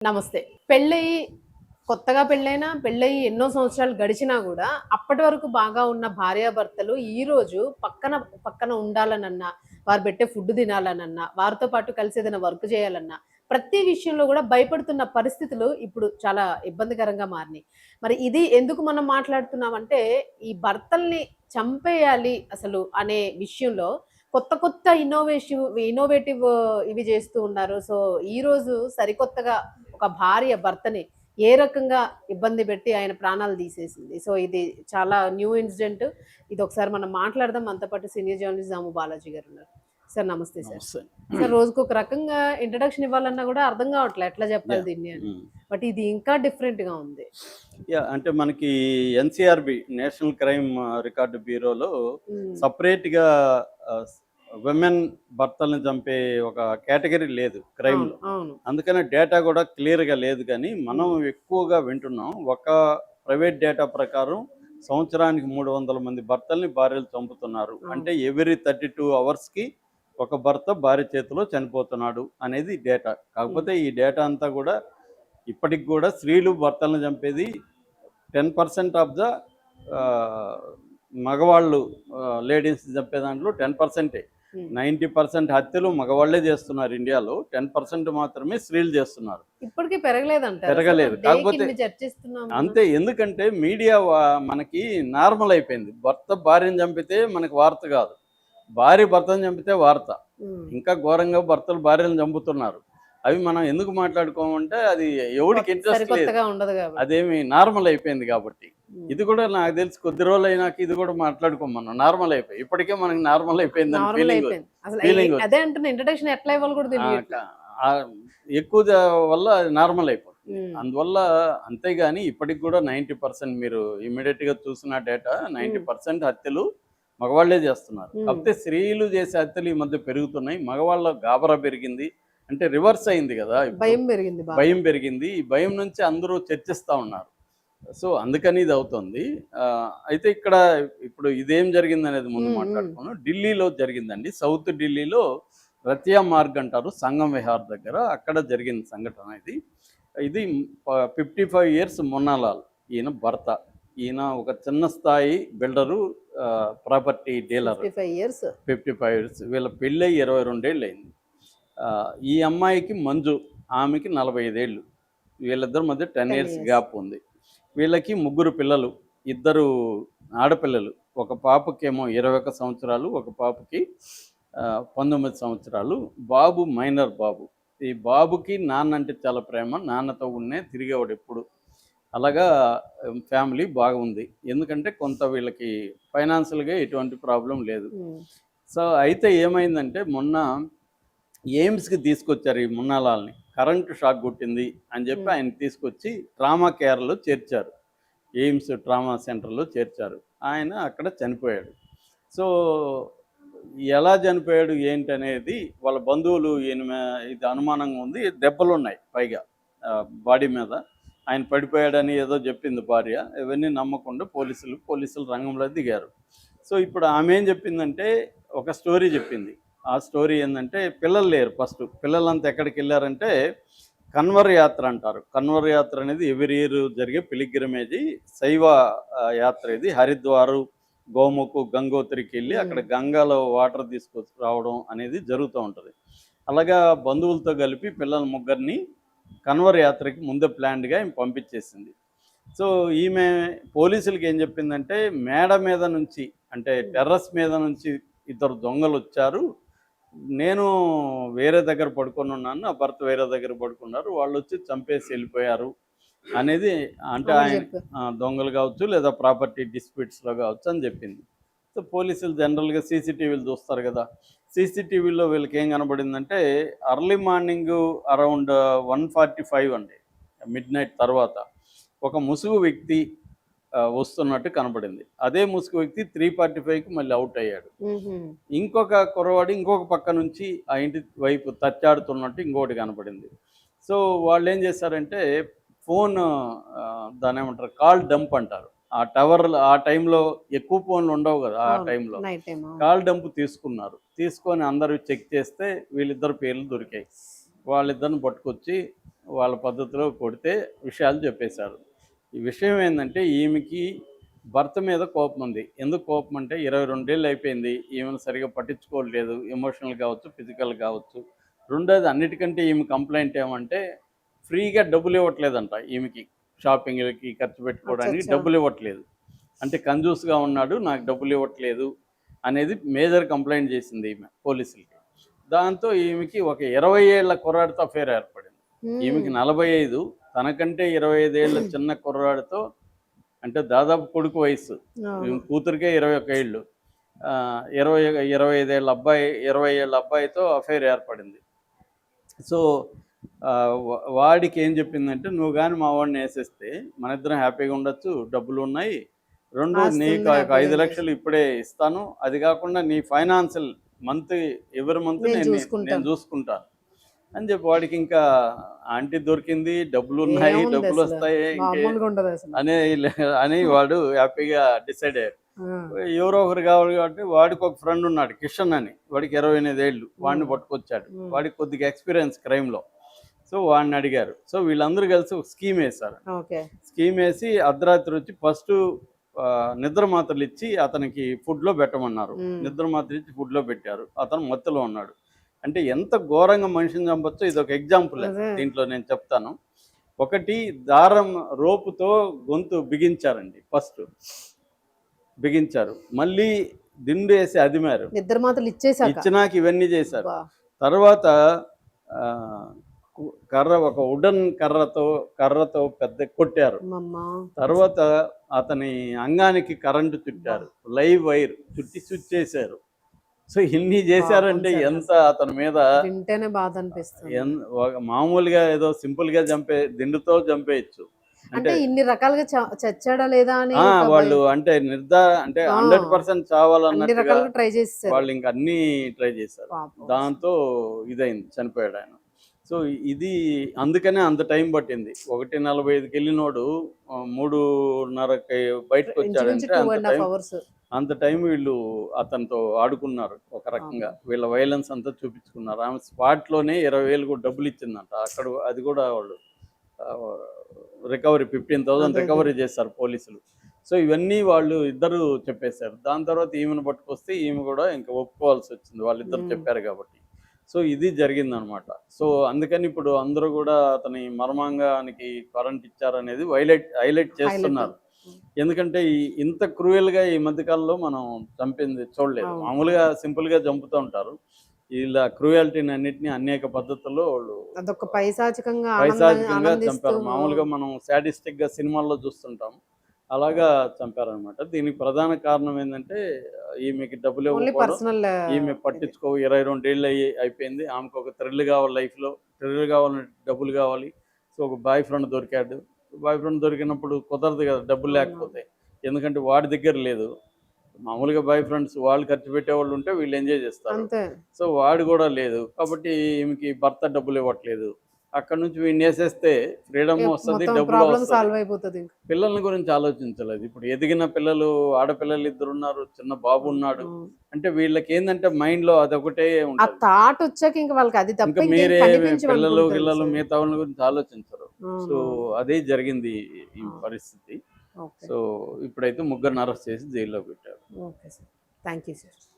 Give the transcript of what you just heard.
నమస్తే. పెళ్ళయి కొత్తగా పెళ్ళయి ఎన్నో సంవత్సరాలు గడిచినా గూడా, అప్పటి వరకు బాగా ఉన్న భార్యాభర్తలు ఈరోజు పక్కన పక్కన ఉండాలనన్నా, వారు పెట్టే ఫుడ్ తినాలనన్నా, వారితో పాటు కలిసి ఏదైనా వర్క్ చేయాలన్నా, ప్రతి విషయంలో గూడా భయపడుతున్న పరిస్థితులు ఇప్పుడు చాలా ఇబ్బందికరంగా మారినియి. మరి ఇది ఎందుకు మనం మాట్లాడుతున్నామంటే, ఈ భర్తల్ని చంపేయాలి అసలు అనే విషయంలో కొత్త కొత్త ఇన్నోవేటివ్ ఇవి చేస్తూ ఉన్నారు. సో, ఈరోజు సరికొత్తగా ఒక భార్య భర్తని ఏ రకంగా ఇబ్బంది పెట్టి ఆయన ప్రాణాలు తీసేసింది. సో, ఇది చాలా న్యూ ఇన్సిడెంట్. ఇదొకసారి మనం మాట్లాడదాం. మనతో పాటు సీనియర్ జర్నలిస్ట్ దాము బాలాజీ గారున్నారు. సార్ నమస్తే సార్. నమస్తే. సార్ రోజుకొక రకంగా ఇంట్రడక్షన్ ఇవ్వాలన్నా గూడా అర్థం గావట్లే ఎట్లా జెప్పాలి దీన్ని అని. బట్ ఇది ఇంకా డిఫరెంట్‌గా ఉంది. అంటే మనకి ఎన్‌సీఆర్‌బీ నేషనల్ క్రైమ్ రికార్డ్ బ్యూరోలో సెపరేట్‌గా విమెన్ భర్తల్ని చంపే ఒక కేటగిరీ లేదు క్రైమ్‌లో. అవును. అందుకనే డేటా కూడా క్లియర్‌గా లేదు కానీ మనం ఎక్కువగా వింటున్నాం. ఒక ప్రైవేట్ డేటా ప్రకారం సంవత్సరానికి 300 మంది భర్తల్ని భార్యలు చంపుతున్నారు. అంటే ఎవ్రీ 32 అవర్స్‌కి ఒక భర్త భార్య చేతిలో చనిపోతున్నాడు అనేది డేటా. కాకపోతే ఈ డేటా అంతా కూడా ఇప్పటికి కూడా స్త్రీలు భర్తలను చంపేది 10% ఆఫ్ ద మగవాళ్ళు లేడీస్ చంపే దాంట్లో 10%. 90% హత్యలు మగవాళ్లే చేస్తున్నారు ఇండియాలో. 10% మాత్రమే స్త్రీలు చేస్తున్నారు. ఇప్పటికీ పెరగలేదు. కాకపోతే అంతే. ఎందుకంటే మీడియా మనకి నార్మల్ అయిపోయింది. భర్త భార్యను చంపితే మనకి వార్త కాదు, భార్య భర్తను చంపితే వార్త. ఇంకా ఘోరంగా భర్తలు భార్యను చంపుతున్నారు. అవి మనం ఎందుకు మాట్లాడుకోమంటే అది ఎవరికి ఇంట్రెస్ట్ లేదు, అదేమి నార్మల్ అయిపోయింది కాబట్టి. ఇది కూడా నాకు తెలిసి కొద్ది రోజులు అయినాక ఇది కూడా మాట్లాడుకోం, మనం నార్మల్ అయిపోయి ఇప్పటికే మనకి నార్మల్ అయిపోయింది ఎక్కువ వల్ల అది నార్మల్ అయిపోతుంది. అందువల్ల అంతేగాని ఇప్పటికి కూడా 90% మీరు ఇమీడియట్ గా చూసిన డేటా 90% హత్యలు మగవాళ్లే చేస్తున్నారు. కాకపోతే స్త్రీలు చేసే హత్యలు ఈ మధ్య పెరుగుతున్నాయి. మగవాళ్ళ గాబరా పెరిగింది, అంటే రివర్స్ అయింది కదా, భయం పెరిగింది. ఈ భయం నుంచి అందరూ చర్చిస్తూ ఉన్నారు. సో అందుకని ఇది అవుతుంది. అయితే ఇక్కడ ఇప్పుడు ఇదేం జరిగింది అనేది ముందు మాట్లాడుకున్నాం. ఢిల్లీలో జరిగిందండి. సౌత్ ఢిల్లీలో రతియా మార్గ్ అంటారు, సంగం విహార్ దగ్గర. అక్కడ జరిగిన సంఘటన ఇది. ఇది 55 years మున్నాలాల్, ఈయన భర్త. ఈయన ఒక చిన్న స్థాయి బిల్డరు, ప్రాపర్టీ డీలర్. 55 years. వీళ్ళ పెళ్ళి 22 ఏళ్ళు అయింది. ఈ అమ్మాయికి మంజు, ఆమెకి 45 ఏళ్ళు. వీళ్ళిద్దరి మధ్య 10 years గ్యాప్ ఉంది. వీళ్ళకి 3 పిల్లలు, 2 ఆడపిల్లలు. ఒక పాపకేమో 21 సంవత్సరాలు, ఒక పాపకి 19 సంవత్సరాలు. బాబు మైనర్ బాబు. ఈ బాబుకి నాన్న అంటే చాలా ప్రేమ, నాన్నతో ఉన్నే తిరిగేవాడు ఎప్పుడు. అలాగా ఫ్యామిలీ బాగుంది. ఎందుకంటే కొంత వీళ్ళకి ఫైనాన్షియల్గా ఎటువంటి ప్రాబ్లం లేదు. సో అయితే ఏమైందంటే మొన్న ఎయిమ్స్కి తీసుకొచ్చారు ఈ మున్నాలాల్ని. కరెంటు షాక్ కొట్టింది అని చెప్పి ఆయన తీసుకొచ్చి ట్రామా కేర్లో చేర్చారు, ఎయిమ్స్ ట్రామా సెంటర్లో చేర్చారు. ఆయన అక్కడ చనిపోయాడు. సో ఎలా చనిపోయాడు ఏంటనేది వాళ్ళ బంధువులు ఇది అనుమానంగా ఉంది. దెబ్బలు ఉన్నాయి పైగా బాడీ మీద. ఆయన పడిపోయాడని ఏదో చెప్పింది భార్య. ఇవన్నీ నమ్మకుండా పోలీసులు రంగంలో దిగారు. సో ఇప్పుడు ఆమె ఏం చెప్పిందంటే ఒక స్టోరీ చెప్పింది. ఆ స్టోరీ ఏంటంటే పిల్లలు లేరు. ఫస్ట్ పిల్లలంతా ఎక్కడికి వెళ్ళారంటే కన్వర్ యాత్ర అంటారు. కన్వర్ యాత్ర అనేది ఎవ్రీ ఇయర్ జరిగే పిలిగ్రిమేజీ శైవ యాత్ర. ఇది హరిద్వారు, గోముఖ్, గంగోత్రికి వెళ్ళి అక్కడ గంగాలో వాటర్ తీసుకొచ్చి రావడం అనేది జరుగుతూ ఉంటుంది. అలాగా బంధువులతో కలిపి పిల్లల 3 కన్వర్ యాత్రకి ముందే ప్లాన్డ్గా ఈమె పంపించేసింది. సో ఈమె పోలీసులకి ఏం చెప్పిందంటే మేడ మీద నుంచి, అంటే టెర్రస్ మీద నుంచి 2 దొంగలు వచ్చారు, నేను వేరే దగ్గర పడుకొని ఉన్నాను, నా భర్త వేరే దగ్గర పడుకున్నారు, వాళ్ళు వచ్చి చంపేసి వెళ్ళిపోయారు అనేది. అంటే ఆయన దొంగలు కావచ్చు లేదా ప్రాపర్టీ డిస్ప్యూట్స్లో కావచ్చు అని చెప్పింది. సో పోలీసులు జనరల్గా సీసీటీవీలు చూస్తారు కదా. సీసీటీవీలో వీళ్ళకి ఏం కనబడిందంటే అర్లీ మార్నింగ్ అరౌండ్ 1:45 అండి, మిడ్నైట్ తర్వాత ఒక ముసుగు వ్యక్తి వస్తున్నట్టు కనబడింది. అదే ముసుగు వ్యక్తి 3:45కి మళ్ళీ అవుట్ అయ్యాడు. ఇంకొక కుర్రవాడు ఇంకొక పక్క నుంచి ఆ ఇంటి వైపు తచ్చాడుతున్నట్టు ఇంకొకటి కనపడింది. సో వాళ్ళు ఏం చేశారంటే ఫోన్, దాని ఏమంటారు, కాల్ డంప్ అంటారు. ఆ టవర్ ఆ టైంలో ఎక్కువ ఫోన్లు ఉండవు కదా, ఆ టైంలో కాల్ డంప్ తీసుకున్నారు. తీసుకొని అందరూ చెక్ చేస్తే వీళ్ళిద్దరు పేర్లు దొరికాయి. వాళ్ళిద్దరిని పట్టుకొచ్చి వాళ్ళ పద్ధతిలో కొడితే విషయాలు చెప్పేశారు. ఈ విషయం ఏంటంటే ఈమెకి భర్త మీద కోపం ఉంది. ఎందుకు కోపం అంటే 22 ఏళ్ళు అయిపోయింది. ఈమెను సరిగ్గా పట్టించుకోవట్లేదు. ఎమోషనల్ కావచ్చు, ఫిజికల్ కావచ్చు. రెండోది అన్నిటికంటే ఈమె కంప్లైంట్ ఏమంటే ఫ్రీగా డబ్బులు ఇవ్వట్లేదంట ఈమెకి. షాపింగ్‌లకి ఖర్చు పెట్టుకోవడానికి అచ్చచ్చా! డబ్బులు ఇవ్వట్లేదు. అంటే కంజూస్‌గా ఉన్నాడు, నాకు డబ్బులు ఇవ్వట్లేదు అనేది మేజర్ కంప్లెయింట్ చేసింది ఈమె పోలీసులకి. దాంతో ఈమెకి ఒక 20 ఏళ్ల కుర్రాడితో అఫైర్ ఏర్పడింది. ఈమెకి 45, తనకంటే 25 ఏళ్ల చిన్న కుర్రాడితో, అంటే దాదాపు కొడుకు వయసు. ఈమె కూతురికే 21 ఏళ్ళు. 25 ఏళ్ళ అబ్బాయి, 20 ఏళ్ళ అబ్బాయితో అఫైర్ ఏర్పడింది. సో వాడికి ఏం చెప్పిందంటే, నువ్వు కానీ మా వాడిని వేసేస్తే మన ఇద్దరం హ్యాపీగా ఉండొచ్చు, డబ్బులు ఉన్నాయి, రెండోది నీకు ఒక 5 లక్షలు ఇప్పుడే ఇస్తాను, అది కాకుండా నీ ఫైనాన్షియల్ మంత్ ఎవ్రీ మంత్ నేను చూసుకుంటాను అని చెప్పి వాడికి ఇంకా ఆంటీ దొరికింది, డబ్బులు ఉన్నాయి, డబ్బులు వస్తాయి అని వాడు హ్యాపీగా డిసైడ్ అయ్యాడు. ఎవరో ఒకరు కావాలి కాబట్టి వాడికి ఒక ఫ్రెండ్ ఉన్నాడు కిషన్ అని, వాడికి 28 ఏళ్ళు, వాడిని పట్టుకొచ్చాడు. వాడికి కొద్దిగా ఎక్స్పీరియన్స్ క్రైమ్లో. సో వాడిని అడిగారు. సో వీళ్ళందరూ కలిసి ఒక స్కీమ్ వేశారు. స్కీమ్ వేసి అర్ధరాత్రి వచ్చి ఫస్ట్ నిద్ర మాత్రలు ఇచ్చి అతనికి ఫుడ్లో పెట్టమన్నారు. నిద్ర మాత్రలు ఇచ్చి ఫుడ్లో పెట్టారు. అతను మత్తులో ఉన్నాడు. అంటే ఎంత ఘోరంగా మనిషిని చంపొచ్చో ఇది ఒక ఎగ్జాంపుల్ దీంట్లో నేను చెప్తాను. ఒకటి, దారం రోపుతో గొంతు బిగించారండి. ఫస్ట్ బిగించారు, మళ్ళీ దిండు వేసి అదిమారు, ఇచ్చినాక ఇవన్నీ చేశారు. తర్వాత కర్ర, ఒక వుడెన్ కర్రతో పెద్ద కొట్టారు. తర్వాత అతని అంగానికి కరెంటు చుట్టారు, లైవ్ వైర్ చుట్టి స్విచ్ చేశారు. సో ఇన్ని చేశారంటే ఎంత అతని మీద బాధ అనిపిస్తుంది. మామూలుగా ఏదో సింపుల్ గా దిండుతో చంపేయచ్చు, అంటే ఇన్ని రకాలుగా చచ్చాడా లేదా అని వాళ్ళు అంటే 100% చావాలన్నట్టుగా వాళ్ళు ఇంకా అన్ని ట్రై చేశారు. దాంతో ఇదైంది, చనిపోయాడు ఆయన. సో ఇది అందుకనే అంత టైం పట్టింది. 1:45కి వెళ్ళినోడు 3:30కి బయటకు వచ్చాడంటే అంత టైం వీళ్ళు అతనితో ఆడుకున్నారు. ఒక రకంగా వీళ్ళ వైలెన్స్ అంతా చూపించుకున్నారు. ఆమె స్పాట్లోనే 20,000 డబ్బులు ఇచ్చిందంట. అక్కడ అది కూడా వాళ్ళు రికవరీ 15,000 రికవరీ చేశారు పోలీసులు. సో ఇవన్నీ వాళ్ళు ఇద్దరు చెప్పేశారు. దాని తర్వాత ఈమెను పట్టుకొస్తే ఈమె కూడా ఇంకా ఒప్పుకోవాల్సి వచ్చింది, వాళ్ళిద్దరు చెప్పారు కాబట్టి. సో ఇది జరిగిందనమాట. సో అందుకని ఇప్పుడు అందరూ కూడా అతని మర్మాంగానికి కరెంట్ ఇచ్చారనేది హైలైట్ చేస్తున్నారు. ఎందుకంటే ఇంత క్రూయల్గా ఈ మధ్యకాలంలో మనం చంపింది చూడలేదు. మామూలుగా సింపుల్గా చంపుతూ ఉంటారు. ఇలా క్రూయాలిటీని అన్నిటినీ అనేక పద్ధతుల్లో వాళ్ళు పైశాచికంగా చంపారు. మామూలుగా మనం సాడిస్టిక్ గా సినిమాల్లో చూస్తుంటాం, అలాగా చంపారనమాట. దీనికి ప్రధాన కారణం ఏంటంటే ఈమెకి డబ్బులు ఇవ్వకపోవడం. ఈమె పట్టించుకో 22 ఏళ్ళు అయిపోయింది. ఆమెకు ఒక థ్రిల్ కావాలి, లైఫ్లో థ్రిల్ కావాలంటే డబ్బులు కావాలి. సో ఒక బాయ్ ఫ్రెండ్ దొరికాడు. బాయ్ ఫ్రెండ్ దొరికినప్పుడు కుదరదు కదా డబ్బులు లేకపోతే, ఎందుకంటే వాడి దగ్గర లేదు. మామూలుగా బాయ్ ఫ్రెండ్స్ వాళ్ళు ఖర్చు పెట్టేవాళ్ళు ఉంటే వీళ్ళు ఎంజాయ్ చేస్తారు. సో వాడు కూడా లేదు కాబట్టి ఈమెకి భర్త డబ్బులు ఇవ్వట్లేదు. అక్కడ నుంచి వీడిని వేసేస్తే ఫ్రీడమ్ వస్తుంది, డబ్బులు వస్తుంది. పిల్లల గురించి ఆలోచించలేదు. ఇప్పుడు ఎదిగిన పిల్లలు, ఆడపిల్లలు 2 ఉన్నారు, చిన్న బాబు ఉన్నాడు. అంటే వీళ్ళకి ఏంటంటే మైండ్ లో అదొకటే ఉంటుంది. ఇంకా మీరే పిల్లలు మిగతా వాళ్ళ గురించి ఆలోచించరు. సో అదే జరిగింది ఈ పరిస్థితి. సో ఇప్పుడైతే 3 అరెస్ట్ చేసి జైల్లో పెట్టారు. Okay sir, thank you sir.